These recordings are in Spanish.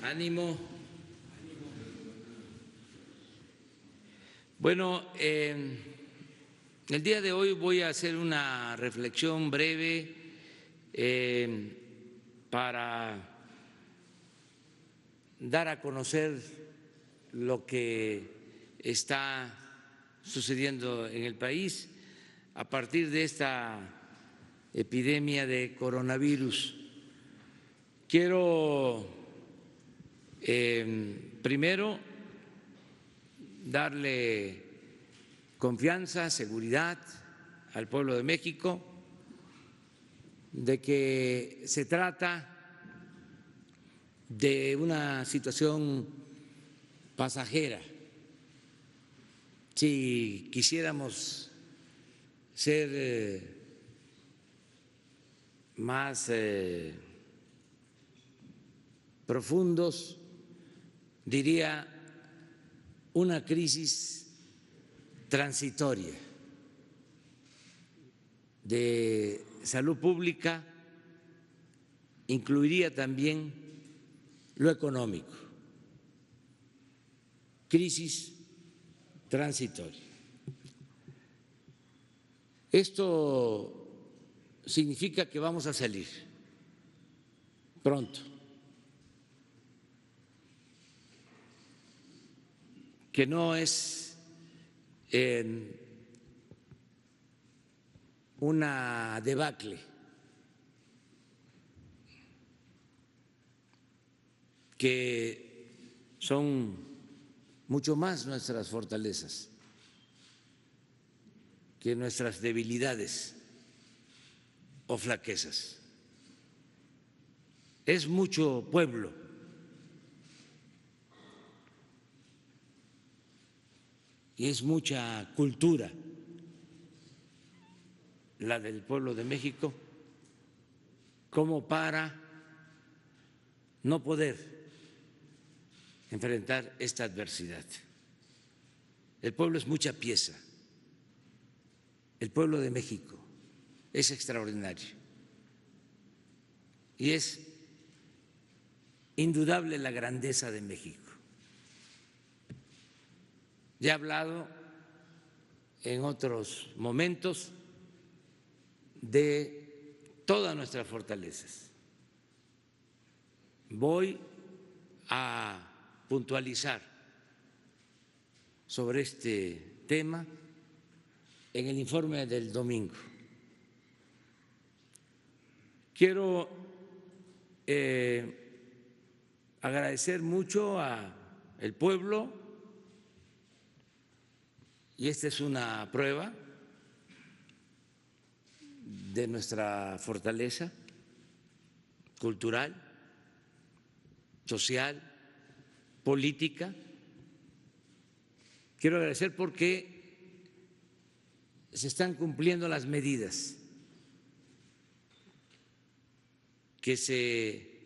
Ánimo. Bueno, el día de hoy voy a hacer una reflexión breve para dar a conocer lo que está sucediendo en el país a partir de esta epidemia de coronavirus. Quiero primero darle confianza, seguridad al pueblo de México de que se trata de una situación pasajera. Si quisiéramos ser más profundos, diría una crisis transitoria de salud pública, incluiría también lo económico, crisis transitoria. Esto significa que vamos a salir pronto, que no es una debacle, que son mucho más nuestras fortalezas que nuestras debilidades o flaquezas. Es mucho pueblo y es mucha cultura la del pueblo de México como para no poder enfrentar esta adversidad. El pueblo es mucha pieza, el pueblo de México es extraordinario y es indudable la grandeza de México. Ya he hablado en otros momentos de todas nuestras fortalezas. Voy a puntualizar sobre este tema en el informe del domingo. Quiero agradecer mucho al pueblo, y esta es una prueba de nuestra fortaleza cultural, social, política. Quiero agradecer porque se están cumpliendo las medidas que se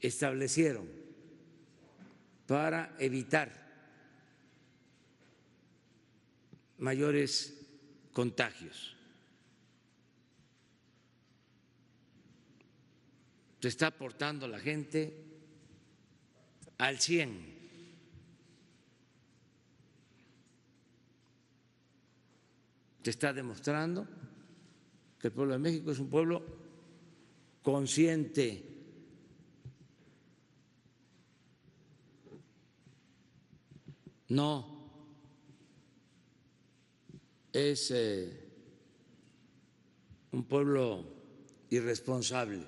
establecieron para evitar mayores contagios. Se está aportando la gente al 100%. Se está demostrando que el pueblo de México es un pueblo consciente, no es un pueblo irresponsable,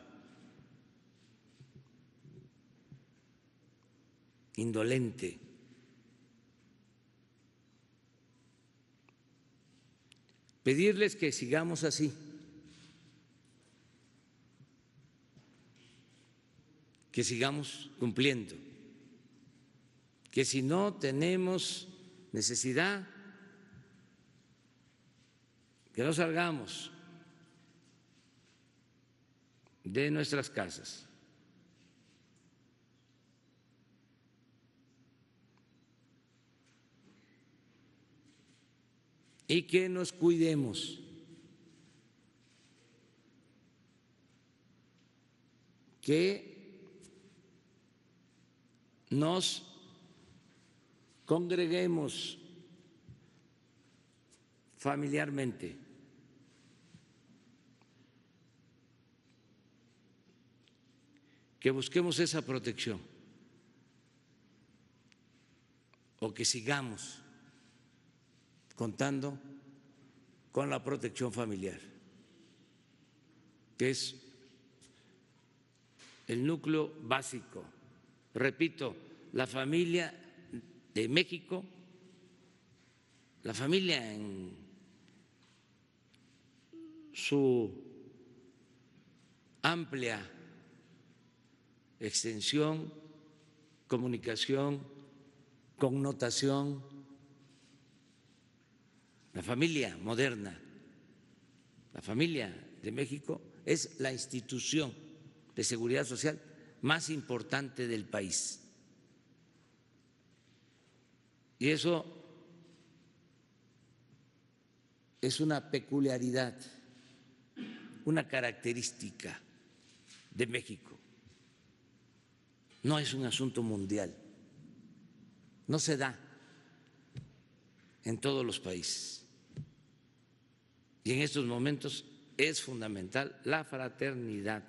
indolente. Pedirles que sigamos así, que sigamos cumpliendo, que si no tenemos necesidad, que no salgamos de nuestras casas. Y que nos cuidemos, que nos congreguemos familiarmente, que busquemos esa protección o que sigamos contando con la protección familiar, que es el núcleo básico. Repito, la familia de México, la familia en su amplia extensión, comunicación, connotación, la familia moderna, la familia de México es la institución de seguridad social más importante del país. Y eso es una peculiaridad, una característica de México. No es un asunto mundial, no se da en todos los países. Y en estos momentos es fundamental la fraternidad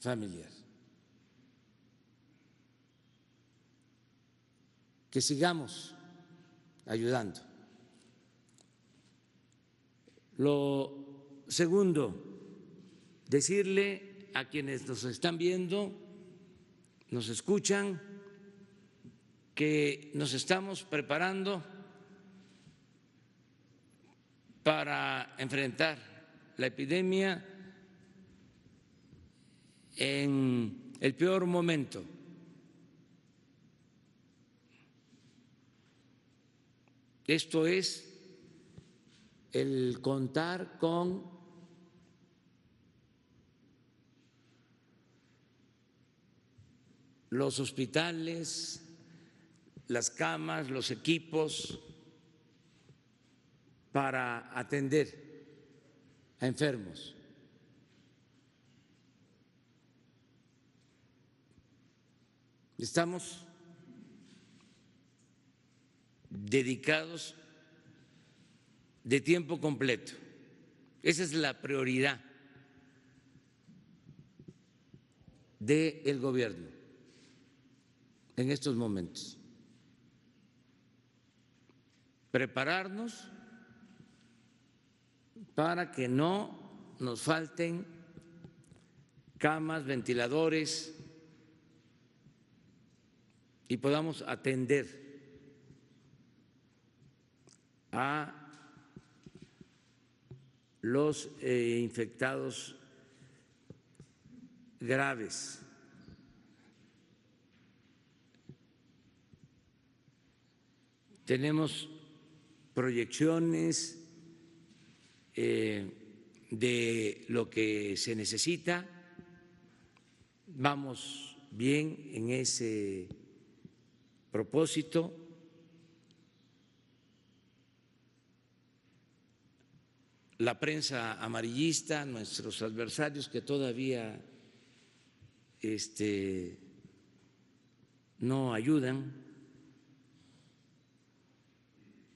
familiar. Que sigamos ayudando. Lo segundo, decirle a quienes nos están viendo, nos escuchan, que nos estamos preparando para enfrentar la epidemia en el peor momento. Esto es el contar con los hospitales, las camas, los equipos para atender a enfermos. Estamos dedicados de tiempo completo. Esa es la prioridad del gobierno en estos momentos. Prepararnos para que no nos falten camas, ventiladores y podamos atender a los infectados graves. Tenemos proyecciones de lo que se necesita, vamos bien en ese propósito. La prensa amarillista, nuestros adversarios que todavía no ayudan,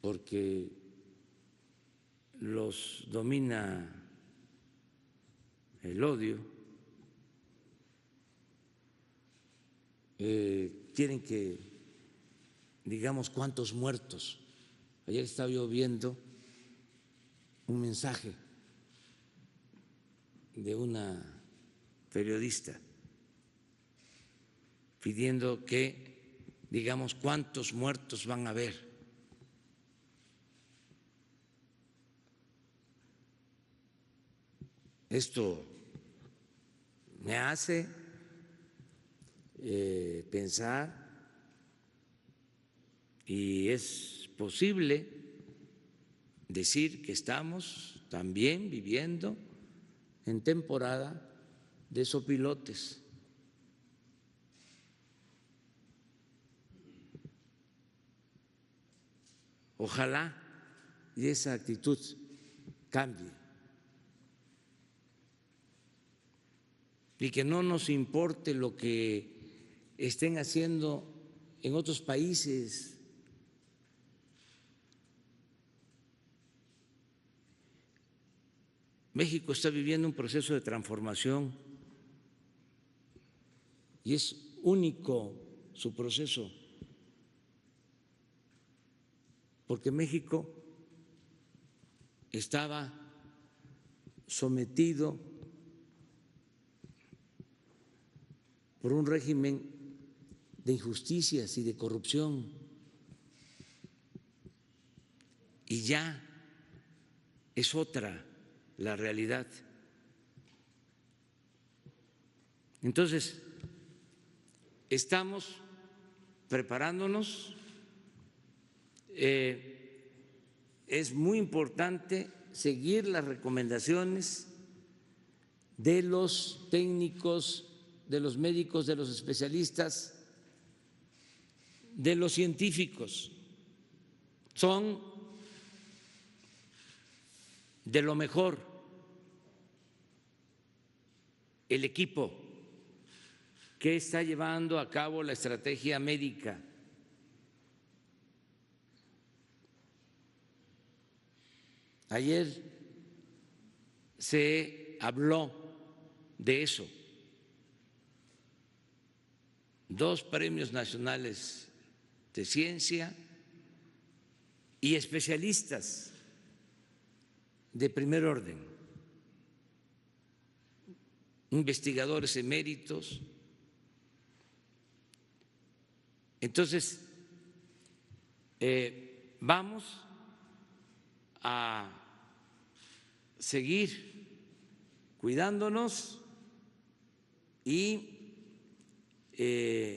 porque los domina el odio, quieren que digamos cuántos muertos. Ayer estaba yo viendo un mensaje de una periodista pidiendo que digamos cuántos muertos van a haber. Esto me hace pensar, y es posible decir que estamos también viviendo en temporada de sopilotes. Ojalá y esa actitud cambie y que no nos importe lo que estén haciendo en otros países. México está viviendo un proceso de transformación y es único su proceso, porque México estaba sometido por un régimen de injusticias y de corrupción, y ya es otra la realidad. Entonces, estamos preparándonos. Es muy importante seguir las recomendaciones de los técnicos, de los médicos, de los especialistas, de los científicos. Son de lo mejor. El equipo que está llevando a cabo la estrategia médica. Ayer se habló de eso. 2 premios nacionales de ciencia y especialistas de primer orden, investigadores eméritos. Entonces, vamos a seguir cuidándonos y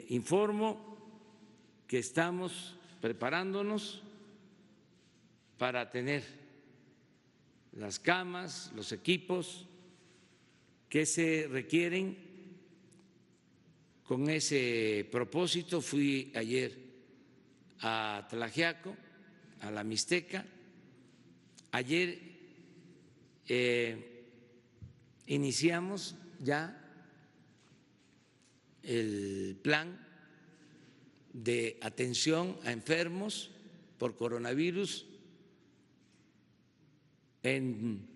informo que estamos preparándonos para tener las camas, los equipos que se requieren. Con ese propósito fui ayer a Tlaxiaco, a la Mixteca. Ayer iniciamos ya el plan de atención a enfermos por coronavirus en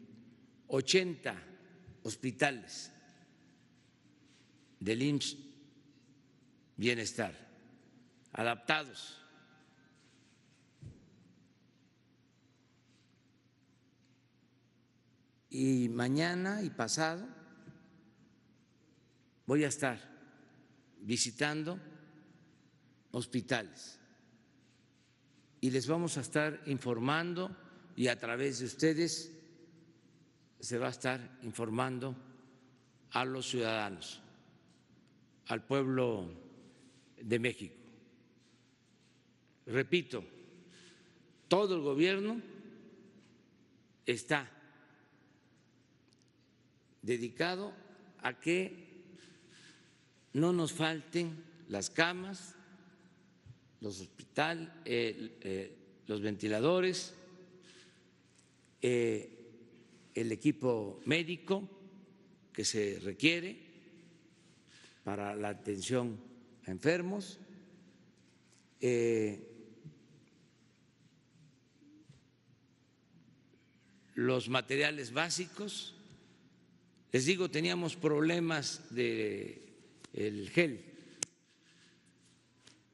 80 hospitales del IMSS Bienestar, adaptados. Y mañana y pasado voy a estar visitando hospitales y les vamos a estar informando, y a través de ustedes se va a estar informando a los ciudadanos, al pueblo de México. Repito, todo el gobierno está dedicado a que no nos falten las camas, los hospitales, los ventiladores, el equipo médico que se requiere para la atención a enfermos, los materiales básicos. Les digo, teníamos problemas del gel,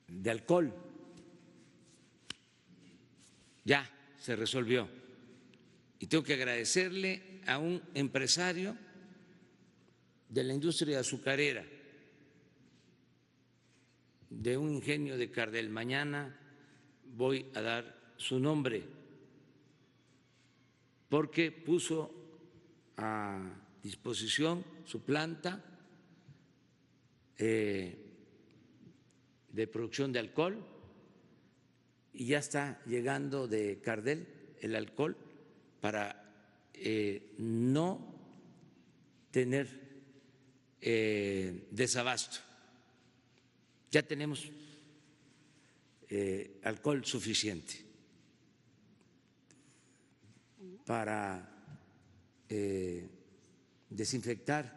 de alcohol, ya se resolvió. Y tengo que agradecerle a un empresario de la industria azucarera, de un ingenio de Cardel. Mañana voy a dar su nombre, porque puso a disposición su planta de producción de alcohol, y ya está llegando de Cardel el alcohol para no tener desabasto. Ya tenemos alcohol suficiente para desinfectar,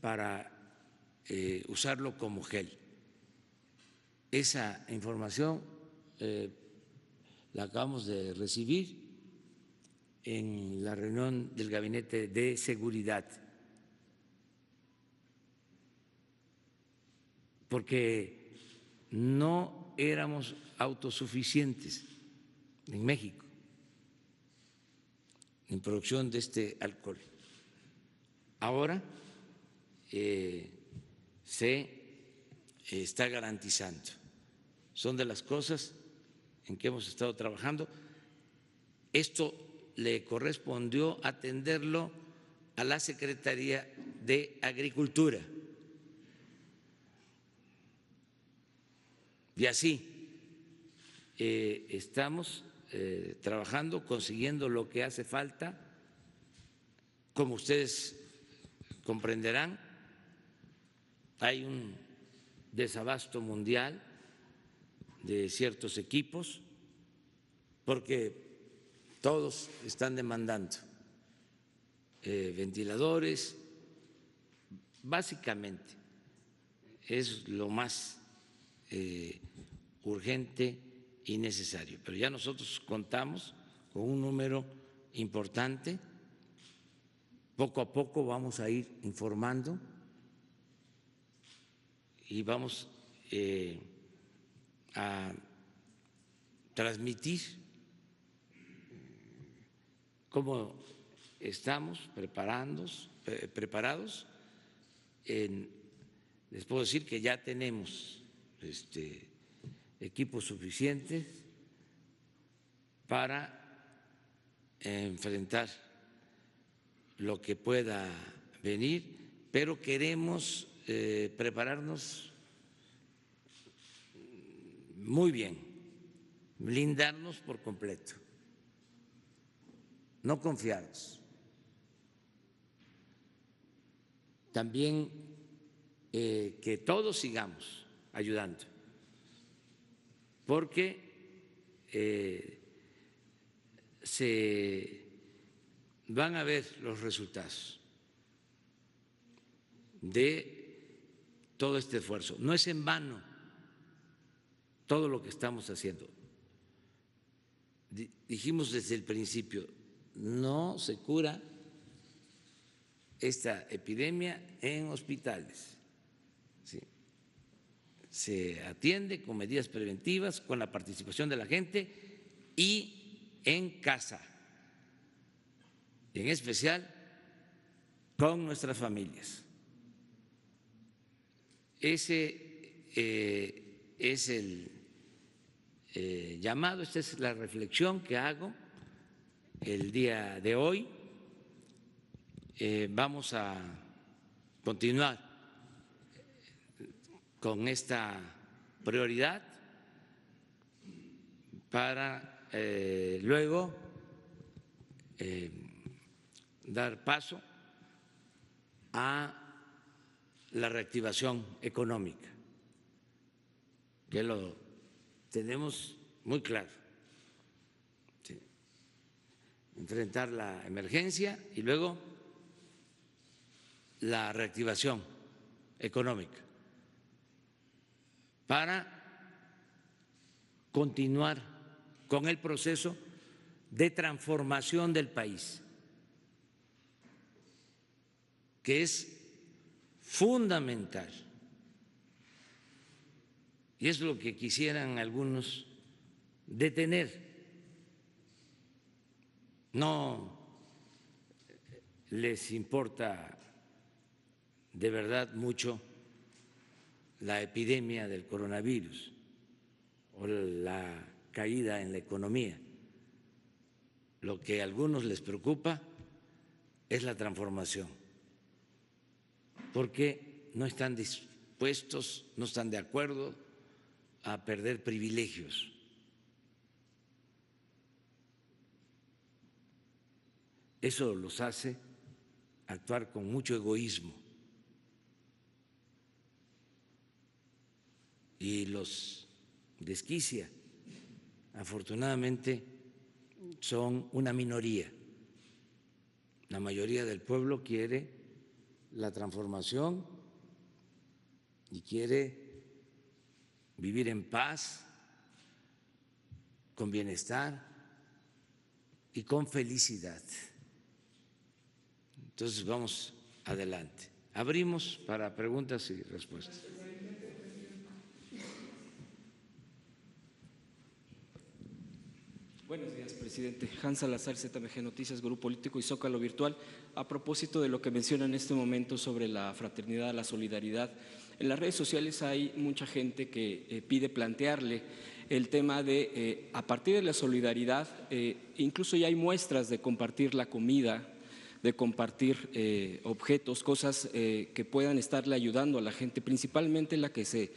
para usarlo como gel. Esa información la acabamos de recibir en la reunión del Gabinete de Seguridad, porque no éramos autosuficientes en México en producción de este alcohol. Ahora se está garantizando. Son de las cosas en que hemos estado trabajando. Esto le correspondió atenderlo a la Secretaría de Agricultura. Y así estamos trabajando, consiguiendo lo que hace falta. Como ustedes comprenderán, hay un desabasto mundial de ciertos equipos porque todos están demandando ventiladores, básicamente es lo más urgente y necesario, pero ya nosotros contamos con un número importante. Poco a poco vamos a ir informando y vamos a transmitir cómo estamos preparados. Les puedo decir que ya tenemos equipos suficientes para enfrentar lo que pueda venir, pero queremos prepararnos muy bien, blindarnos por completo, no confiarnos. También que todos sigamos ayudando, porque se van a ver los resultados de todo este esfuerzo. No es en vano todo lo que estamos haciendo. Dijimos desde el principio, no se cura esta epidemia en hospitales. ¿Sí? Se atiende con medidas preventivas, con la participación de la gente y en casa, en especial con nuestras familias. Ese es el llamado, esta es la reflexión que hago el día de hoy. Vamos a continuar con esta prioridad para luego dar paso a la reactivación económica, que lo tenemos muy claro. Sí. Enfrentar la emergencia y luego la reactivación económica para continuar con el proceso de transformación del país, que es fundamental. Y es lo que quisieran algunos detener. No les importa de verdad mucho la epidemia del coronavirus o la caída en la economía. Lo que a algunos les preocupa es la transformación, porque no están dispuestos, no están de acuerdo a perder privilegios. Eso los hace actuar con mucho egoísmo y los desquicia. Afortunadamente son una minoría. La mayoría del pueblo quiere la transformación y quiere vivir en paz, con bienestar y con felicidad. Entonces vamos adelante. Abrimos para preguntas y respuestas. Buenos días, presidente. Hans Salazar, ZMG Noticias, Grupo Político y Zócalo Virtual. A propósito de lo que menciona en este momento sobre la fraternidad, la solidaridad, en las redes sociales hay mucha gente que pide plantearle el tema de, a partir de la solidaridad, incluso ya hay muestras de compartir la comida, de compartir objetos, cosas que puedan estarle ayudando a la gente, principalmente la que se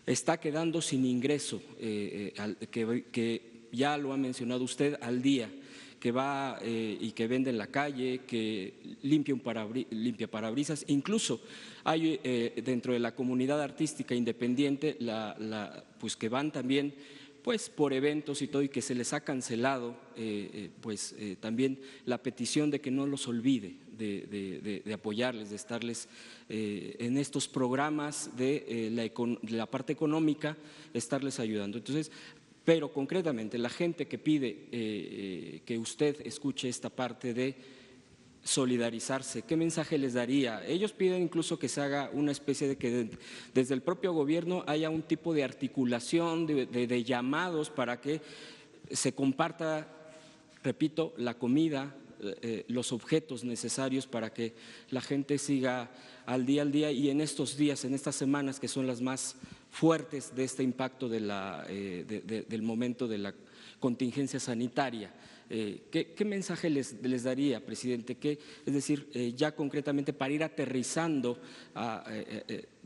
está quedando sin ingreso, que ya lo ha mencionado usted, al día, que va y que vende en la calle, que limpia parabrisas. Incluso hay dentro de la comunidad artística independiente, pues que van también pues por eventos y todo, y que se les ha cancelado también la petición de que no los olvide, de apoyarles, de estarles en estos programas de la parte económica, estarles ayudando. Entonces, pero concretamente la gente que pide que usted escuche esta parte de solidarizarse, ¿qué mensaje les daría? Ellos piden incluso que se haga una especie de que desde el propio gobierno haya un tipo de articulación, de llamados para que se comparta, repito, la comida, los objetos necesarios para que la gente siga al día y en estos días, en estas semanas que son las más fuertes de este impacto del momento de la contingencia sanitaria. ¿Qué mensaje les daría, presidente? Es decir, ya concretamente para ir aterrizando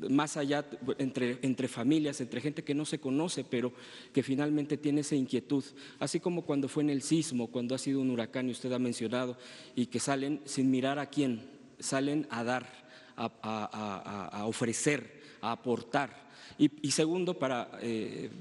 más allá entre familias, entre gente que no se conoce, pero que finalmente tiene esa inquietud, así como cuando fue en el sismo, cuando ha sido un huracán y usted ha mencionado, y que salen sin mirar a quién, salen a dar, a ofrecer, a aportar. Y segundo, para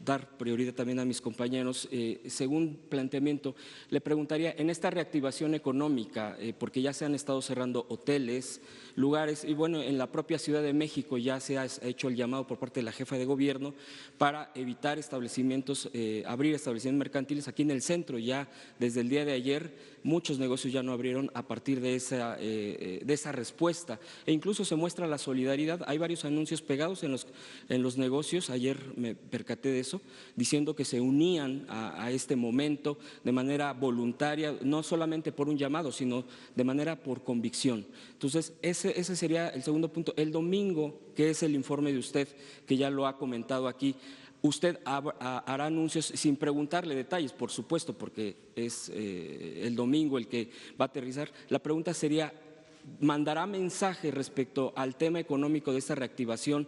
dar prioridad también a mis compañeros, según planteamiento, le preguntaría, en esta reactivación económica, porque ya se han estado cerrando hoteles, lugares, y bueno, en la propia Ciudad de México ya se ha hecho el llamado por parte de la jefa de gobierno para evitar establecimientos, abrir establecimientos mercantiles aquí en el centro. Ya desde el día de ayer muchos negocios ya no abrieron a partir de esa respuesta, e incluso se muestra la solidaridad. Hay varios anuncios pegados en los negocios, ayer me percaté de eso, diciendo que se unían a este momento de manera voluntaria, no solamente por un llamado, sino de manera por convicción. Entonces, ese sería el segundo punto. El domingo, que es el informe de usted, que ya lo ha comentado aquí, usted hará anuncios sin preguntarle detalles, por supuesto, porque es el domingo el que va a aterrizar. La pregunta sería, ¿mandará mensaje respecto al tema económico de esta reactivación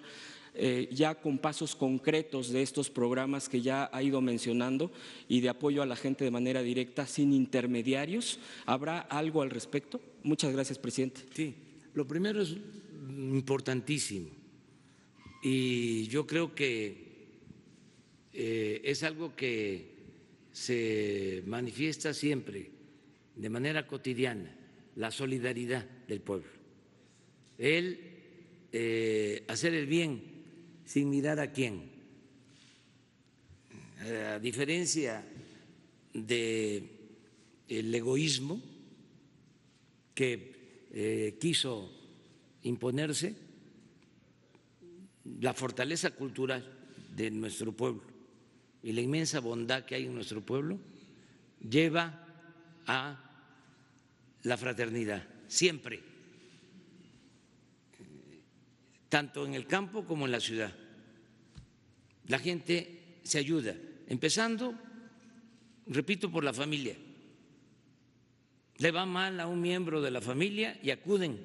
ya con pasos concretos de estos programas que ya ha ido mencionando y de apoyo a la gente de manera directa, sin intermediarios? ¿Habrá algo al respecto? Muchas gracias, presidente. Sí, lo primero es importantísimo y yo creo que es algo que se manifiesta siempre de manera cotidiana, la solidaridad del pueblo, el hacer el bien sin mirar a quién, a diferencia del egoísmo que quiso imponerse, la fortaleza cultural de nuestro pueblo y la inmensa bondad que hay en nuestro pueblo lleva a la fraternidad, siempre, tanto en el campo como en la ciudad. La gente se ayuda, empezando, repito, por la familia. Le va mal a un miembro de la familia y acuden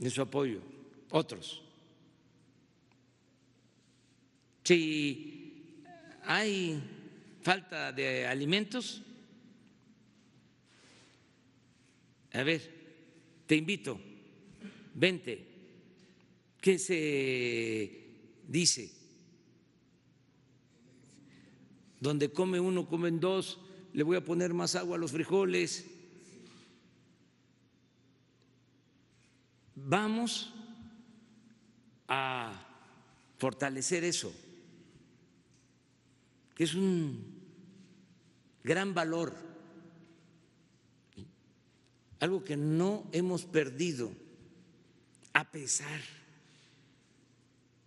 en su apoyo otros. Si hay falta de alimentos, a ver, te invito, vente. ¿Qué se dice? Donde come uno, comen dos, le voy a poner más agua a los frijoles. Vamos a fortalecer eso, que es un gran valor, algo que no hemos perdido a pesar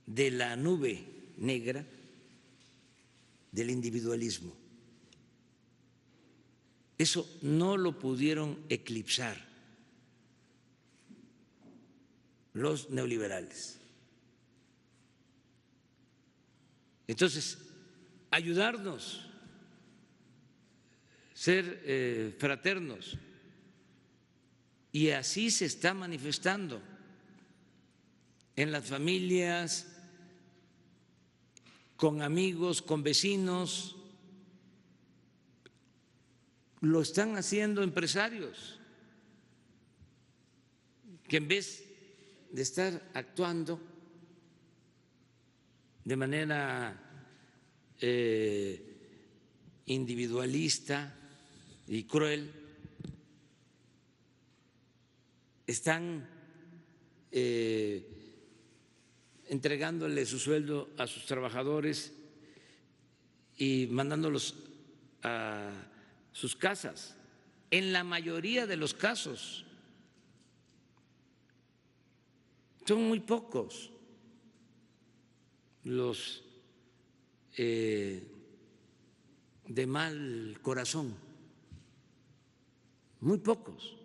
de la nube negra del individualismo. Eso no lo pudieron eclipsar los neoliberales. Entonces, ayudarnos, ser fraternos, y así se está manifestando en las familias, con amigos, con vecinos, lo están haciendo empresarios que en vez de estar actuando de manera individualista y cruel, están entregándole su sueldo a sus trabajadores y mandándolos a sus casas. En la mayoría de los casos son muy pocos los de mal corazón, muy pocos.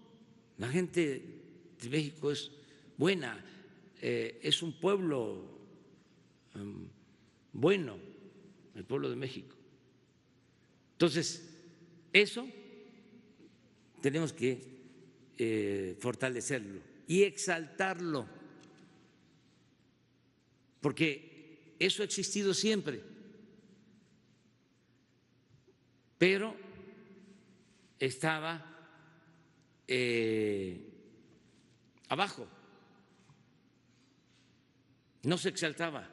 La gente de México es buena, es un pueblo bueno, el pueblo de México. Entonces, eso tenemos que fortalecerlo y exaltarlo, porque eso ha existido siempre, pero estaba abajo, no se exaltaba.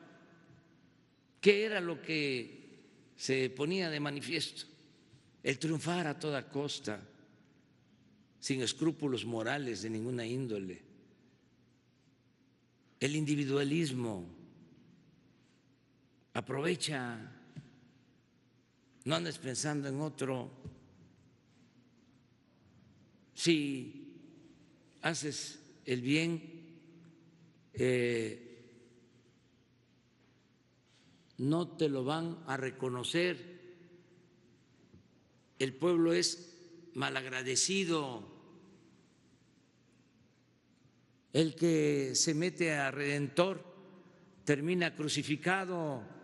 ¿Qué era lo que se ponía de manifiesto? El triunfar a toda costa, sin escrúpulos morales de ninguna índole, el individualismo. Aprovecha, no andes pensando en otro. Si haces el bien, no te lo van a reconocer. El pueblo es malagradecido. El que se mete a redentor termina crucificado.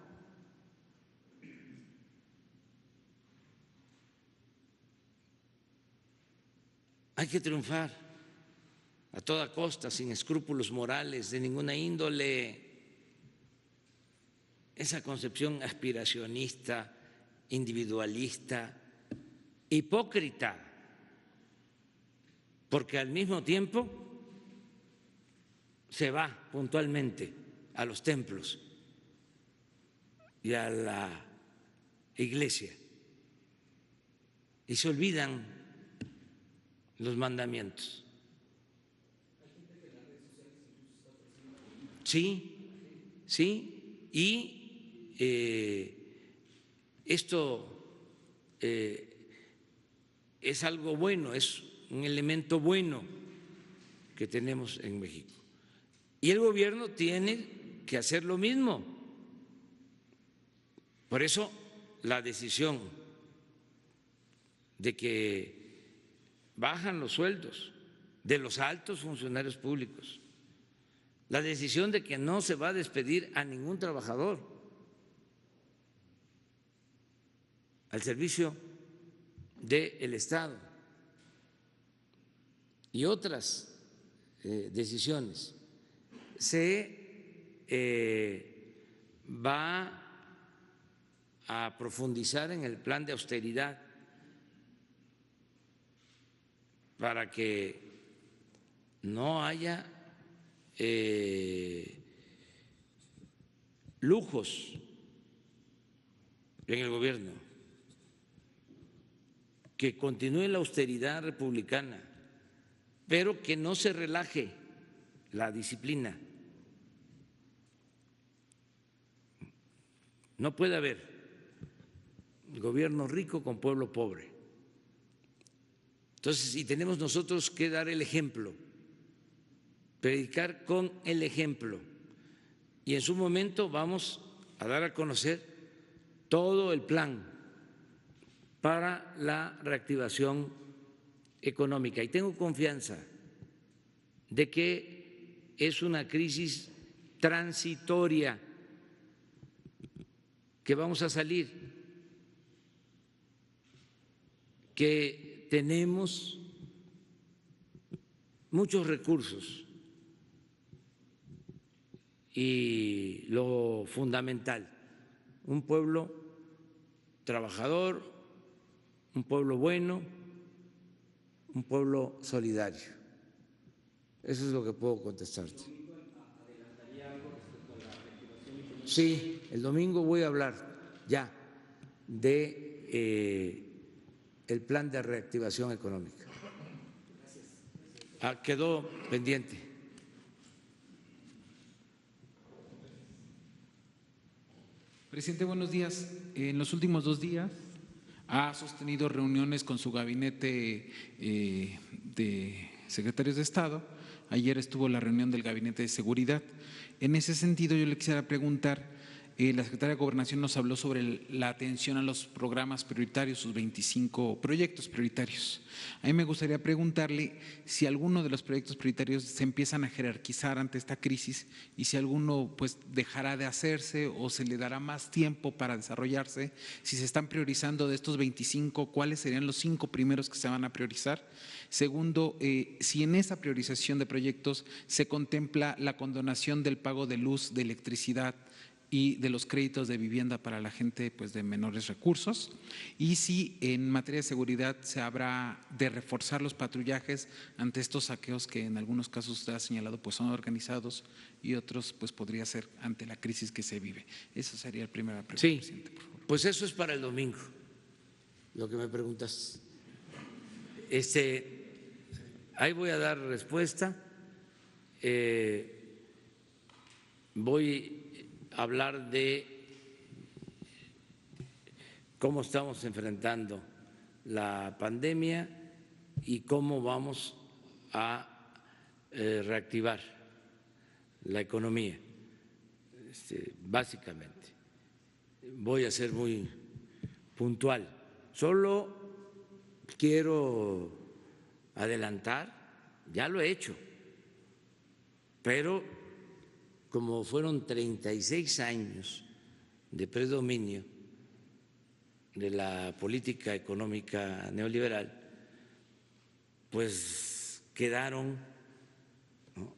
Hay que triunfar a toda costa, sin escrúpulos morales de ninguna índole. Esa concepción aspiracionista, individualista, hipócrita, porque al mismo tiempo se va puntualmente a los templos y a la iglesia y se olvidan los mandamientos. Sí, sí, y esto es algo bueno, es un elemento bueno que tenemos en México. Y el gobierno tiene que hacer lo mismo. Por eso la decisión de que bajan los sueldos de los altos funcionarios públicos, la decisión de que no se va a despedir a ningún trabajador al servicio del Estado y otras decisiones. Se va a profundizar en el plan de austeridad para que no haya lujos en el gobierno, que continúe la austeridad republicana, pero que no se relaje la disciplina. No puede haber gobierno rico con pueblo pobre. Entonces, y tenemos nosotros que dar el ejemplo, predicar con el ejemplo. Y en su momento vamos a dar a conocer todo el plan para la reactivación económica. Y tengo confianza de que es una crisis transitoria, que vamos a salir, que tenemos muchos recursos y lo fundamental, un pueblo trabajador, un pueblo bueno, un pueblo solidario. Eso es lo que puedo contestarte. Sí, el domingo voy a hablar ya de el plan de reactivación económica. Quedó pendiente. Presidente, buenos días. En los últimos 2 días ha sostenido reuniones con su gabinete de secretarios de Estado. Ayer estuvo la reunión del Gabinete de Seguridad. En ese sentido, yo le quisiera preguntar, la Secretaria de Gobernación nos habló sobre la atención a los programas prioritarios, sus 25 proyectos prioritarios. A mí me gustaría preguntarle si alguno de los proyectos prioritarios se empiezan a jerarquizar ante esta crisis y si alguno pues dejará de hacerse o se le dará más tiempo para desarrollarse. Si se están priorizando de estos 25, ¿cuáles serían los 5 primeros que se van a priorizar? Segundo, si en esa priorización de proyectos se contempla la condonación del pago de luz, de electricidad y de los créditos de vivienda para la gente pues, de menores recursos, y si en materia de seguridad se habrá de reforzar los patrullajes ante estos saqueos que en algunos casos usted ha señalado pues son organizados y otros pues podría ser ante la crisis que se vive. Esa sería la primera pregunta, sí, presidente, por favor. Pues eso es para el domingo, lo que me preguntas. Ahí voy a dar respuesta. Voy a hablar de cómo estamos enfrentando la pandemia y cómo vamos a reactivar la economía, básicamente. Voy a ser muy puntual. Solo quiero adelantar, ya lo he hecho, pero como fueron 36 años de predominio de la política económica neoliberal, pues quedaron, ¿no?,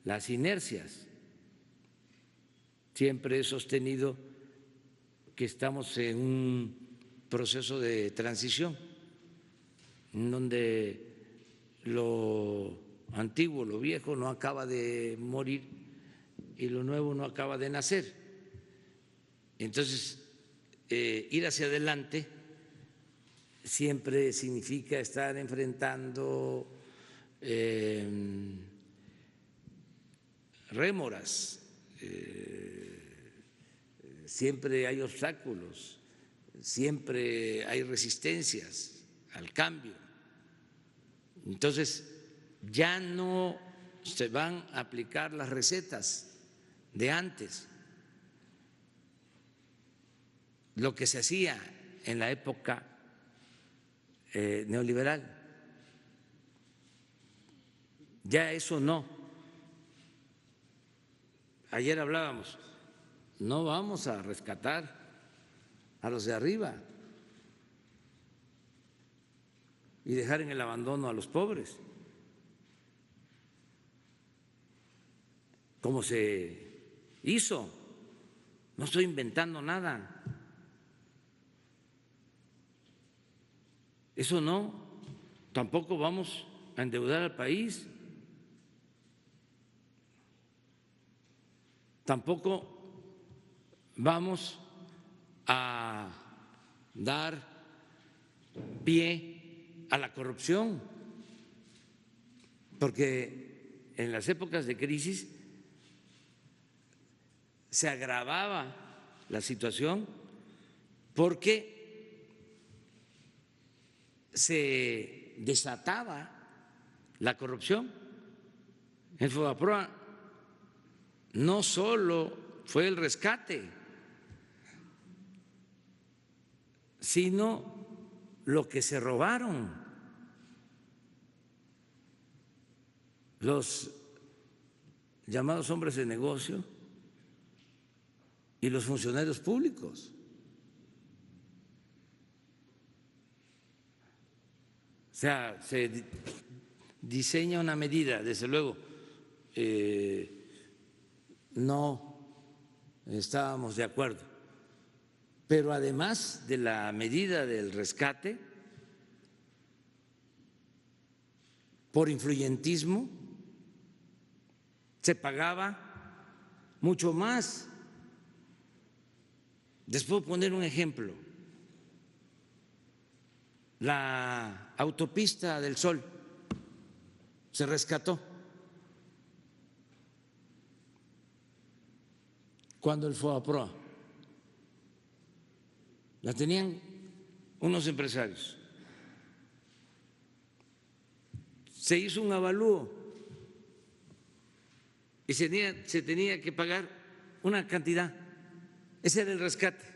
las inercias. Siempre he sostenido que estamos en un proceso de transición, en donde lo antiguo, lo viejo no acaba de morir y lo nuevo no acaba de nacer. Entonces, ir hacia adelante siempre significa estar enfrentando rémoras, siempre hay obstáculos, siempre hay resistencias al cambio. Entonces, ya no se van a aplicar las recetas de antes, lo que se hacía en la época neoliberal. Ya eso no. Ayer hablábamos, no vamos a rescatar a los de arriba y dejar en el abandono a los pobres, como se hizo. No estoy inventando nada. Eso no. Tampoco vamos a endeudar al país. Tampoco vamos a dar pie a la corrupción, porque en las épocas de crisis se agravaba la situación porque se desataba la corrupción. En Fobaproa no solo fue el rescate, sino lo que se robaron los llamados hombres de negocio y los funcionarios públicos. O sea, se diseña una medida, desde luego, no estábamos de acuerdo, pero además de la medida del rescate, por influyentismo, se pagaba mucho más. Les puedo poner un ejemplo. La autopista del Sol se rescató cuando el Fobaproa la tenían unos empresarios. Se hizo un avalúo y se tenía que pagar una cantidad. Ese era el rescate.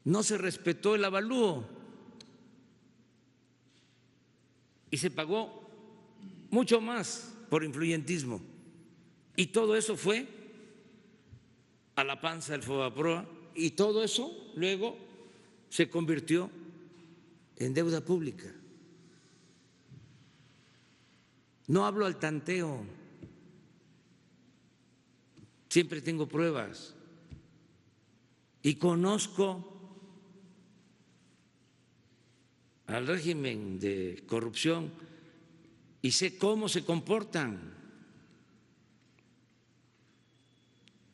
No se respetó el avalúo y se pagó mucho más por influyentismo. Y todo eso fue a la panza del Fobaproa y todo eso luego se convirtió en deuda pública. No hablo al tanteo, siempre tengo pruebas y conozco al régimen de corrupción y sé cómo se comportan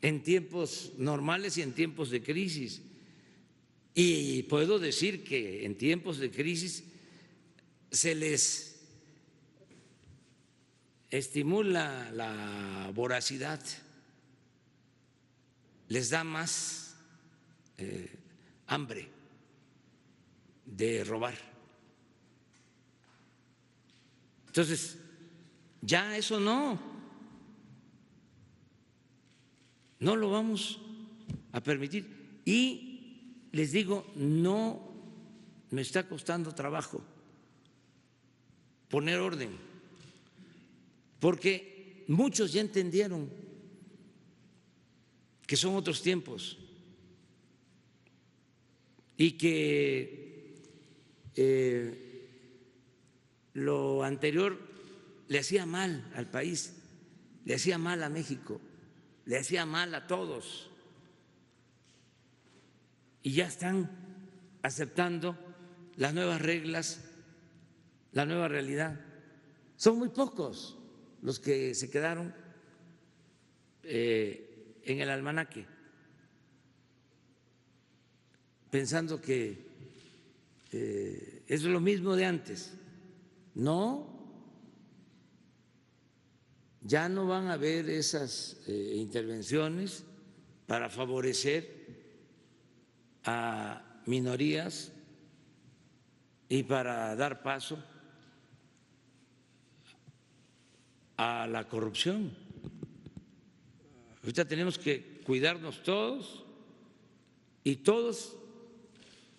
en tiempos normales y en tiempos de crisis. Y puedo decir que en tiempos de crisis se les estimula la voracidad, les da más hambre de robar. Entonces, ya eso no lo vamos a permitir. Y les digo, no me está costando trabajo poner orden, porque muchos ya entendieron que son otros tiempos y que lo anterior le hacía mal al país, le hacía mal a México, le hacía mal a todos. Y ya están aceptando las nuevas reglas, la nueva realidad. Son muy pocos los que se quedaron en el almanaque, pensando que es lo mismo de antes. No, ya no van a haber esas intervenciones para favorecer a minorías y para dar paso a la corrupción. Ahorita tenemos que cuidarnos todos y todos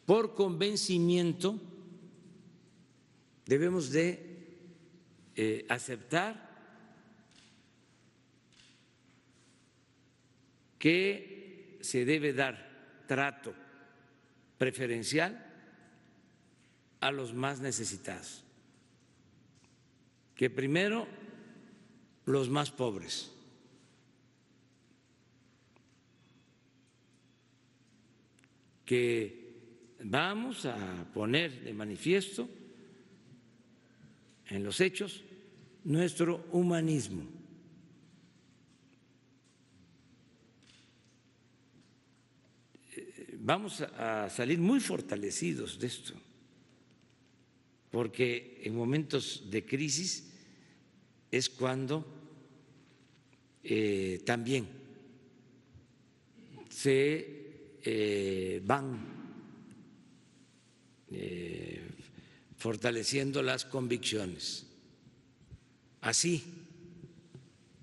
por convencimiento debemos de aceptar que se debe dar trato preferencial a los más necesitados, que primero los más pobres, que vamos a poner de manifiesto en los hechos nuestro humanismo. Vamos a salir muy fortalecidos de esto, porque en momentos de crisis es cuando también se van fortaleciendo las convicciones. Así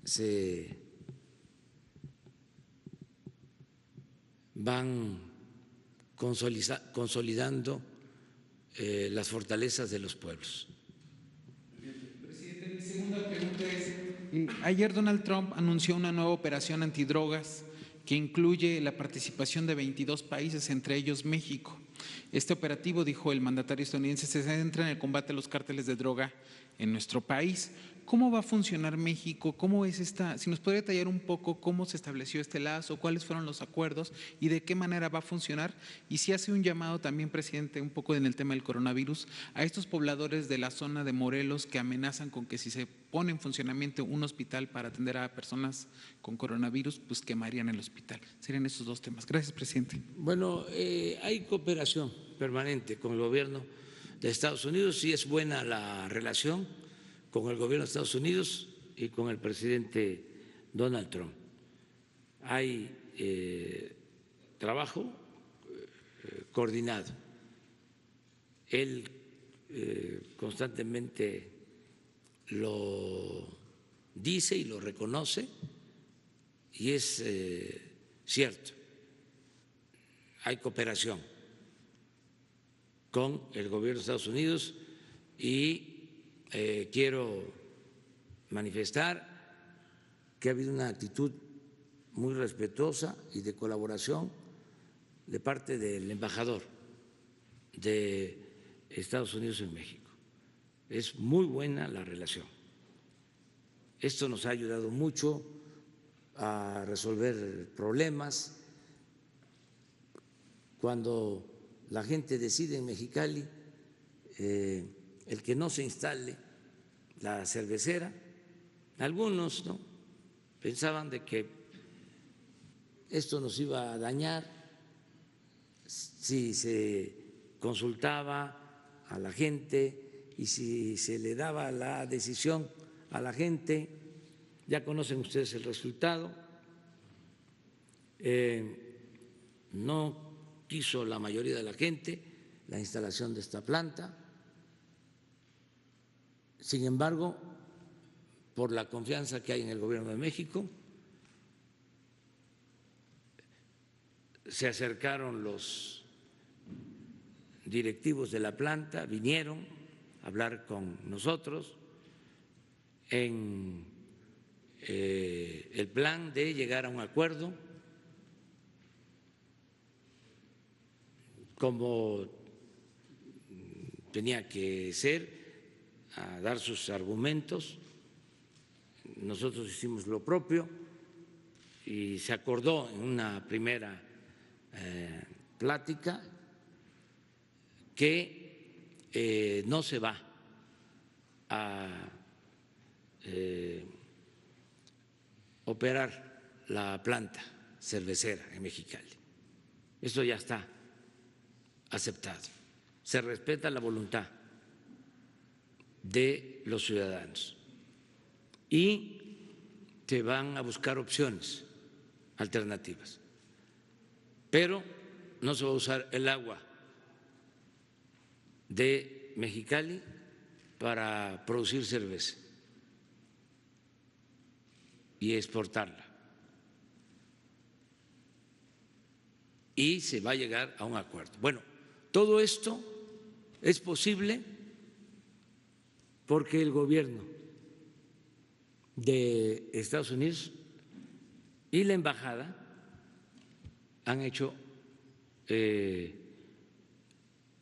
se van consolidando las fortalezas de los pueblos. Presidente, mi segunda pregunta es, ayer Donald Trump anunció una nueva operación antidrogas que incluye la participación de 22 países, entre ellos México. Este operativo, dijo el mandatario estadounidense, se centra en el combate a los cárteles de droga en nuestro país. ¿Cómo va a funcionar México? ¿Cómo es esta? Si nos podría detallar un poco cómo se estableció este lazo, cuáles fueron los acuerdos y de qué manera va a funcionar. Y si hace un llamado también, presidente, un poco en el tema del coronavirus, a estos pobladores de la zona de Morelos que amenazan con que si se pone en funcionamiento un hospital para atender a personas con coronavirus, pues quemarían el hospital. Serían esos dos temas. Gracias, presidente. Bueno, hay cooperación permanente con el gobierno de Estados Unidos y es buena la relación con el gobierno de Estados Unidos y con el presidente Donald Trump. Hay trabajo coordinado. Él constantemente lo dice y lo reconoce y es cierto. Hay cooperación con el gobierno de Estados Unidos y quiero manifestar que ha habido una actitud muy respetuosa y de colaboración de parte del embajador de Estados Unidos en México. Es muy buena la relación. Esto nos ha ayudado mucho a resolver problemas. Cuando la gente decide en Mexicali el que no se instale la cervecera, algunos ¿no? pensaban de que esto nos iba a dañar si se consultaba a la gente y si se le daba la decisión a la gente. Ya conocen ustedes el resultado. No quiso la mayoría de la gente la instalación de esta planta. Sin embargo, por la confianza que hay en el Gobierno de México, se acercaron los directivos de la planta, vinieron a hablar con nosotros en el plan de llegar a un acuerdo, como tenía que ser, a dar sus argumentos. Nosotros hicimos lo propio y se acordó en una primera plática que no se va a operar la planta cervecera en Mexicali. Esto ya está aceptado. Se respeta la voluntad de los ciudadanos y se van a buscar opciones alternativas, pero no se va a usar el agua de Mexicali para producir cerveza y exportarla, y se va a llegar a un acuerdo. Bueno, todo esto es posible porque el gobierno de Estados Unidos y la embajada han hecho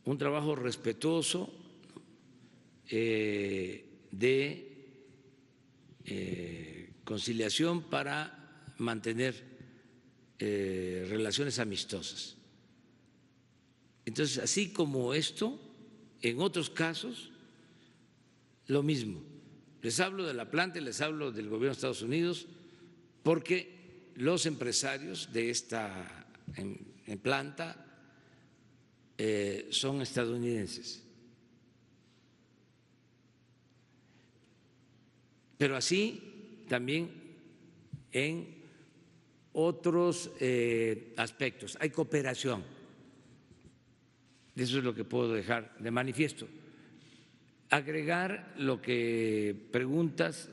un trabajo respetuoso de conciliación para mantener relaciones amistosas. Entonces, así como esto, en otros casos, lo mismo. Les hablo de la planta y les hablo del gobierno de Estados Unidos porque los empresarios de esta planta son estadounidenses. Pero así también en otros aspectos. Hay cooperación. Eso es lo que puedo dejar de manifiesto. Agregar lo que preguntas,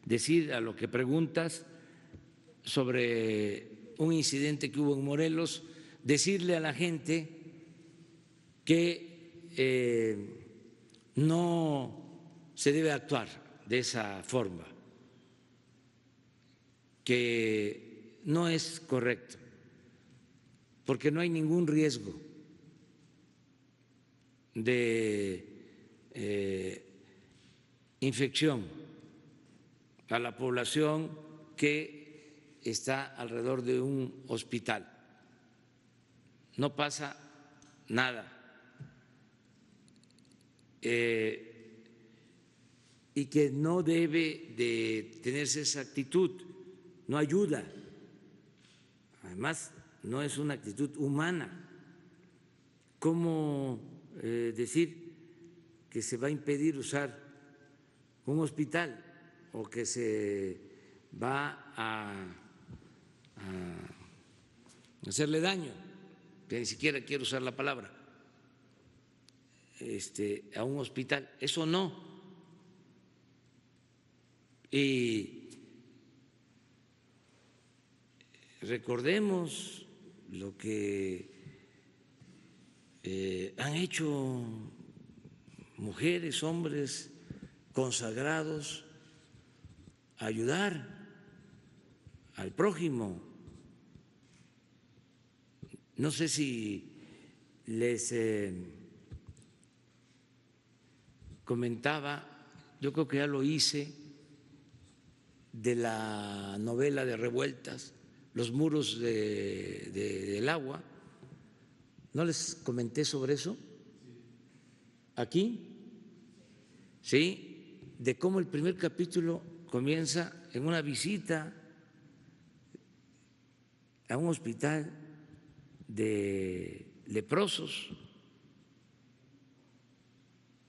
decir a lo que preguntas sobre un incidente que hubo en Morelos, decirle a la gente que no se debe actuar de esa forma, que no es correcto, porque no hay ningún riesgo de infección a la población que está alrededor de un hospital. No pasa nada. Y que no debe de tenerse esa actitud, no ayuda. Además, no es una actitud humana. ¿Cómo decir que se va a impedir usar un hospital o que se va a hacerle daño, que ni siquiera quiero usar la palabra, a un hospital? Eso no. Y recordemos lo que han hecho mujeres, hombres consagrados a ayudar al prójimo. No sé si les comentaba, yo creo que ya lo hice, de la novela de Revueltas, Los muros del agua. ¿No les comenté sobre eso? ¿Aquí? Sí, de cómo el primer capítulo comienza en una visita a un hospital de leprosos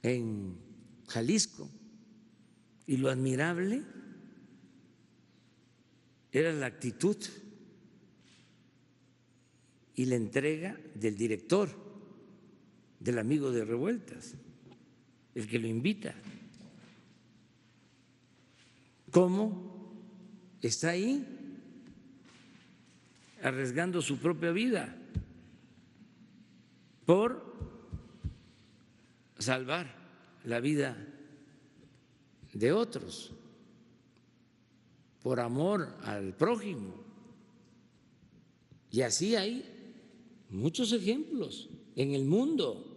en Jalisco, y lo admirable era la actitud y la entrega del director, del amigo de Revueltas, el que lo invita. ¿Cómo está ahí arriesgando su propia vida por salvar la vida de otros, por amor al prójimo? Y así hay muchos ejemplos en el mundo.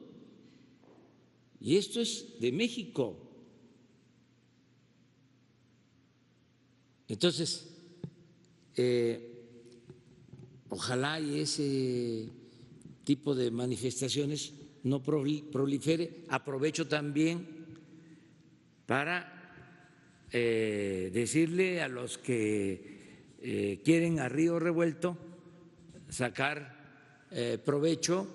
Y esto es de México. Entonces, ojalá y ese tipo de manifestaciones no prolifere. Aprovecho también para decirle a los que quieren a río revuelto sacar provecho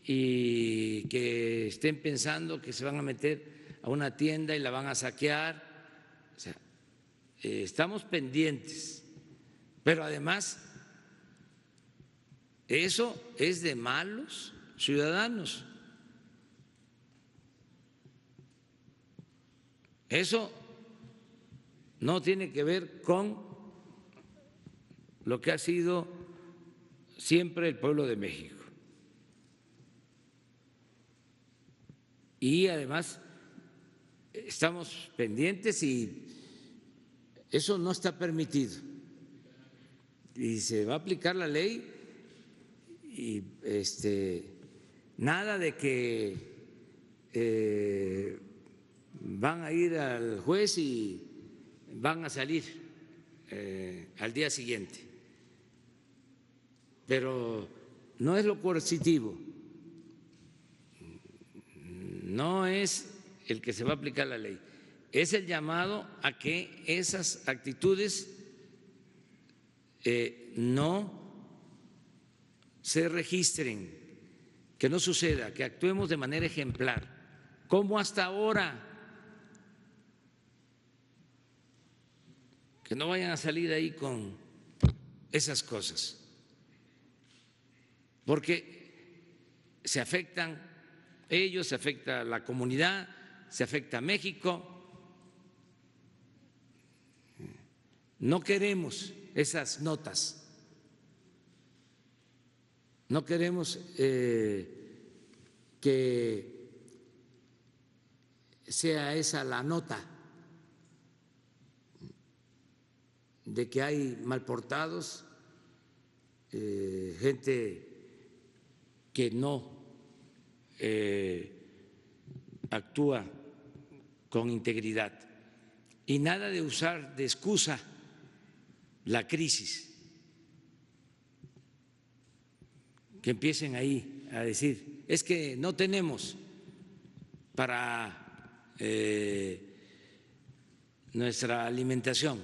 y que estén pensando que se van a meter a una tienda y la van a saquear. O sea, estamos pendientes, pero además eso es de malos ciudadanos. Eso no tiene que ver con lo que ha sido siempre el pueblo de México. Y además estamos pendientes y eso no está permitido. Y se va a aplicar la ley y nada de que van a ir al juez y van a salir al día siguiente. Pero no es lo coercitivo, no es el que se va a aplicar la ley, es el llamado a que esas actitudes no se registren, que no suceda, que actuemos de manera ejemplar, como hasta ahora, que no vayan a salir ahí con esas cosas, porque se afectan ellos, se afecta a la comunidad, se afecta a México. No queremos esas notas, no queremos que sea esa la nota de que hay malportados, gente que no actúa con integridad, y nada de usar de excusa la crisis, que empiecen ahí a decir, es que no tenemos para nuestra alimentación,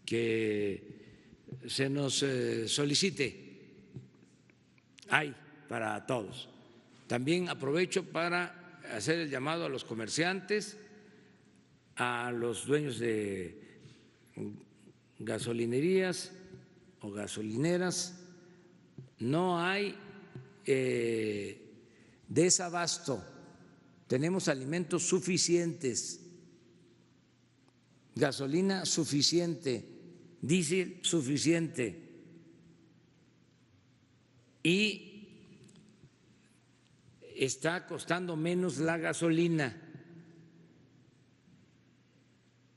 que se nos solicite, hay para todos. También aprovecho para hacer el llamado a los comerciantes, a los dueños de gasolinerías o gasolineras. No hay desabasto, tenemos alimentos suficientes, gasolina suficiente, diésel suficiente, y está costando menos la gasolina,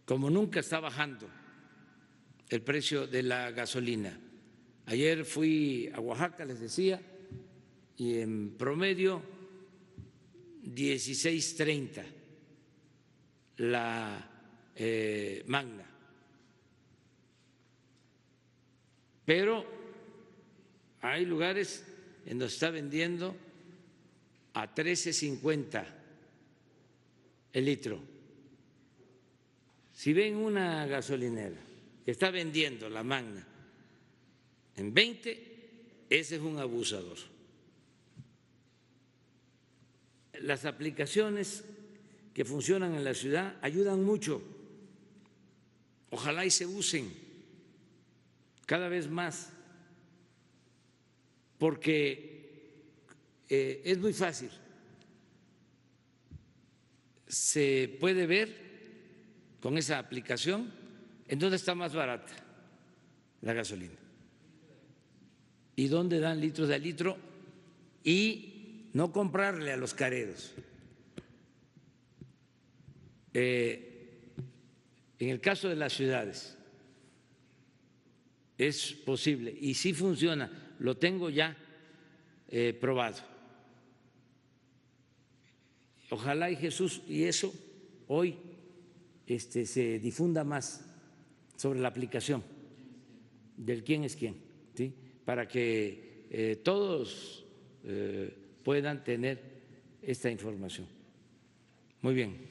como nunca está bajando el precio de la gasolina. Ayer fui a Oaxaca, les decía, y en promedio 16.30 la magna, pero hay lugares en donde está vendiendo a 13.50 el litro. Si ven una gasolinera que está vendiendo la magna en 20, ese es un abusador. Las aplicaciones que funcionan en la ciudad ayudan mucho. Ojalá y se usen cada vez más, porque es muy fácil. Se puede ver con esa aplicación en dónde está más barata la gasolina y dónde dan litros de litro, y no comprarle a los careros. En el caso de las ciudades es posible y sí funciona, lo tengo ya probado. Ojalá y Jesús, y eso hoy se difunda más sobre la aplicación del quién es quién, ¿sí? Para que todos puedan tener esta información. Muy bien.